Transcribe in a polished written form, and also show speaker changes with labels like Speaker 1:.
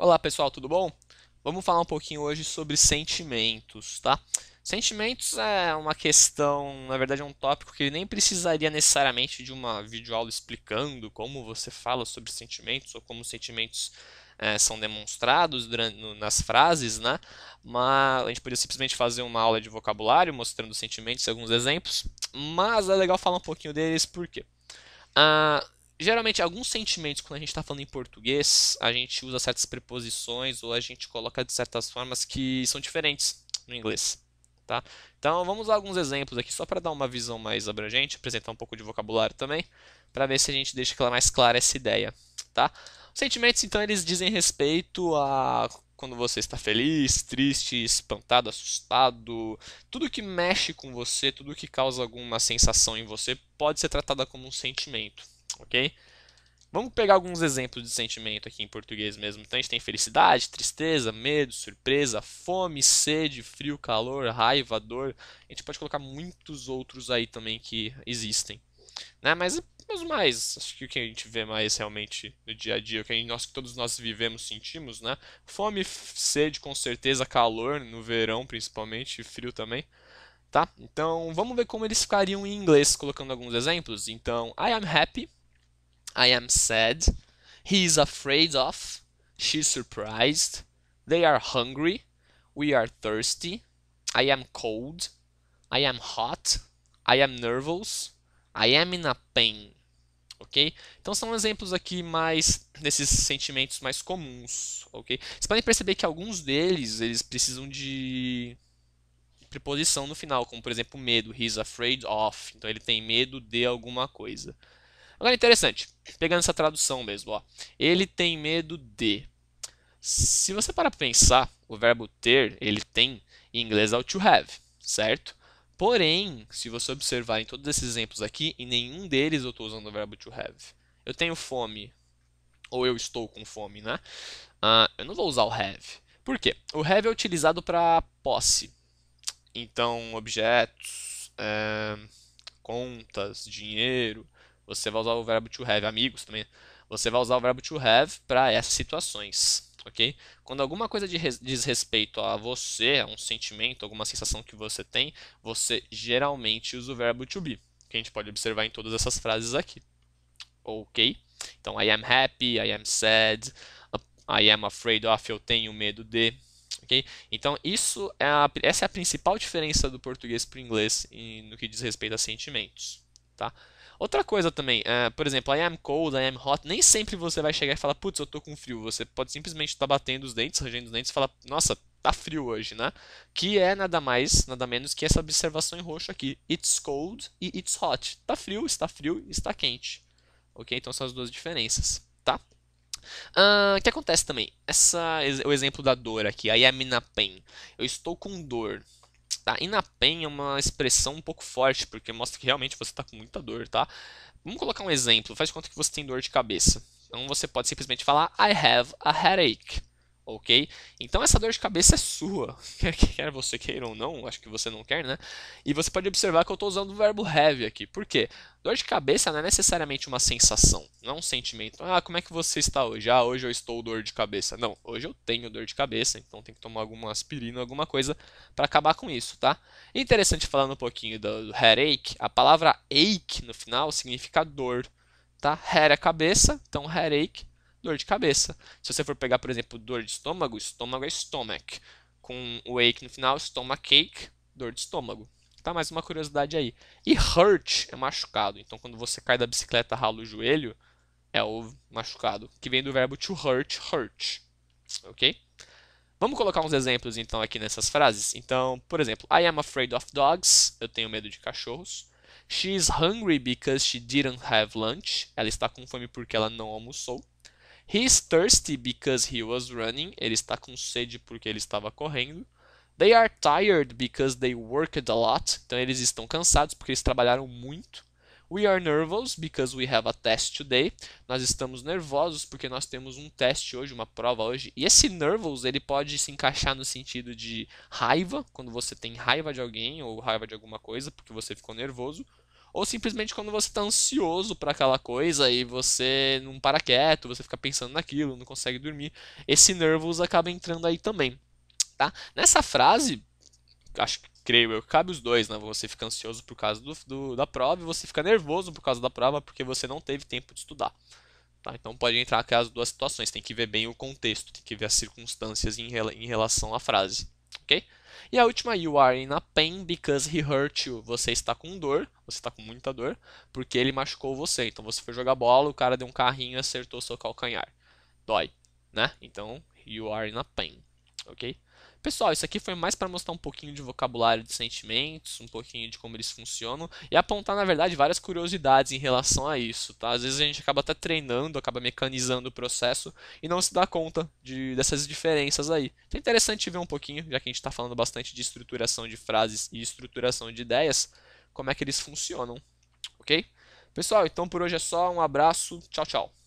Speaker 1: Olá pessoal, tudo bom? Vamos falar um pouquinho hoje sobre sentimentos, tá? Sentimentos é uma questão, na verdade é um tópico que nem precisaria necessariamente de uma videoaula explicando como você fala sobre sentimentos ou como os sentimentos são demonstrados nas frases, né? Mas a gente poderia simplesmente fazer uma aula de vocabulário mostrando sentimentos e alguns exemplos, mas é legal falar um pouquinho deles, por quê? Ah, Geralmente, alguns sentimentos, quando a gente está falando em português, a gente usa certas preposições ou a gente coloca de certas formas que são diferentes no inglês, tá? Então, vamos usar alguns exemplos aqui só para dar uma visão mais abrangente, apresentar um pouco de vocabulário também, para ver se a gente deixa mais clara essa ideia, tá? Os sentimentos, então, eles dizem respeito a quando você está feliz, triste, espantado, assustado, tudo que mexe com você, tudo que causa alguma sensação em você, pode ser tratada como um sentimento, ok? Vamos pegar alguns exemplos de sentimento aqui em português mesmo. Então a gente tem felicidade, tristeza, medo, surpresa, fome, sede, frio, calor, raiva, dor. A gente pode colocar muitos outros aí também que existem, né? Mas os mais, acho que o que a gente vê mais realmente no dia a dia, o que todos nós vivemos, sentimos, né? Fome, sede, com certeza, calor, no verão principalmente, e frio também, tá? Então, vamos ver como eles ficariam em inglês, colocando alguns exemplos. Então, I am happy, I am sad, he is afraid of, she's surprised, they are hungry, we are thirsty, I am cold, I am hot, I am nervous, I am in a pain. Ok? Então são exemplos aqui mais desses sentimentos mais comuns, ok? Vocês podem perceber que alguns deles eles precisam de preposição no final, como por exemplo medo, he's afraid of, então ele tem medo de alguma coisa. Agora interessante, pegando essa tradução mesmo, ó, ele tem medo de. Se você parar para pensar, o verbo ter, ele tem em inglês é o to have, certo? Porém, se você observar em todos esses exemplos aqui, em nenhum deles eu estou usando o verbo to have. Eu tenho fome, ou eu estou com fome, né? Eu não vou usar o have. Por quê? O have é utilizado para posse. Então, objetos, contas, dinheiro, você vai usar o verbo to have, amigos também. Você vai usar o verbo to have para essas situações, ok? Quando alguma coisa diz respeito a você, a um sentimento, alguma sensação que você tem, você geralmente usa o verbo to be, que a gente pode observar em todas essas frases aqui, ok? Então, I am happy, I am sad, I am afraid of, eu tenho medo de. Okay? Então, essa é a principal diferença do português para o inglês no que diz respeito a sentimentos. Tá? Outra coisa também, por exemplo, I am cold, I am hot, nem sempre você vai chegar e falar, putz, eu tô com frio. Você pode simplesmente estar batendo os dentes, rangendo os dentes e falar, nossa, tá frio hoje, né? Que é nada mais, nada menos que essa observação em roxo aqui. It's cold e it's hot. Tá frio, está quente. Ok? Então são as duas diferenças. Tá? O que acontece também? O exemplo da dor aqui, I am in a pain. Eu estou com dor. Tá? In a pain é uma expressão um pouco forte, porque mostra que realmente você está com muita dor, tá? Vamos colocar um exemplo. Faz de conta que você tem dor de cabeça. Então você pode simplesmente falar I have a headache. Ok? Então essa dor de cabeça é sua. Quer você queira ou não, acho que você não quer, né? E você pode observar que eu estou usando o verbo have aqui. Por quê? Dor de cabeça não é necessariamente uma sensação, não é um sentimento. Ah, como é que você está hoje? Ah, hoje eu estou dor de cabeça. Não, hoje eu tenho dor de cabeça, então tem que tomar alguma aspirina, alguma coisa para acabar com isso, tá? Interessante falando um pouquinho do headache, a palavra ache no final significa dor, tá? Head é cabeça, então headache, dor de cabeça. Se você for pegar, por exemplo, dor de estômago, estômago é stomach. Com o ache no final, stomachache, dor de estômago. Tá, mais uma curiosidade aí. E hurt é machucado. Então, quando você cai da bicicleta, rala o joelho, é o machucado, que vem do verbo to hurt, hurt. Ok? Vamos colocar uns exemplos então aqui nessas frases. Então, por exemplo, I am afraid of dogs. Eu tenho medo de cachorros. She is hungry because she didn't have lunch. Ela está com fome porque ela não almoçou. He is thirsty because he was running. Ele está com sede porque ele estava correndo. They are tired because they worked a lot. Então eles estão cansados porque eles trabalharam muito. We are nervous because we have a test today. Nós estamos nervosos porque nós temos um teste hoje, uma prova hoje. E esse nervous, ele pode se encaixar no sentido de raiva, quando você tem raiva de alguém ou raiva de alguma coisa porque você ficou nervoso. ou simplesmente quando você está ansioso para aquela coisa e você não para quieto, você fica pensando naquilo, não consegue dormir. Esse nervous acaba entrando aí também, tá? Nessa frase, acho que creio eu, cabe os dois, né? Você fica ansioso por causa da prova e você fica nervoso por causa da prova porque você não teve tempo de estudar. Tá? Então pode entrar aquelas duas situações, tem que ver bem o contexto, tem que ver as circunstâncias em relação à frase, ok? E a última, you are in a pain because he hurt you. Você está com dor, você está com muita dor, porque ele machucou você. Então você foi jogar bola, o cara deu um carrinho e acertou seu calcanhar. Dói, né? Então, you are in a pain, ok? Pessoal, isso aqui foi mais para mostrar um pouquinho de vocabulário de sentimentos, um pouquinho de como eles funcionam e apontar, na verdade, várias curiosidades em relação a isso, tá? Às vezes a gente acaba até treinando, acaba mecanizando o processo e não se dá conta dessas diferenças aí. Então é interessante ver um pouquinho, já que a gente está falando bastante de estruturação de frases e estruturação de ideias, como é que eles funcionam, ok? Pessoal, então por hoje é só, um abraço, tchau, tchau.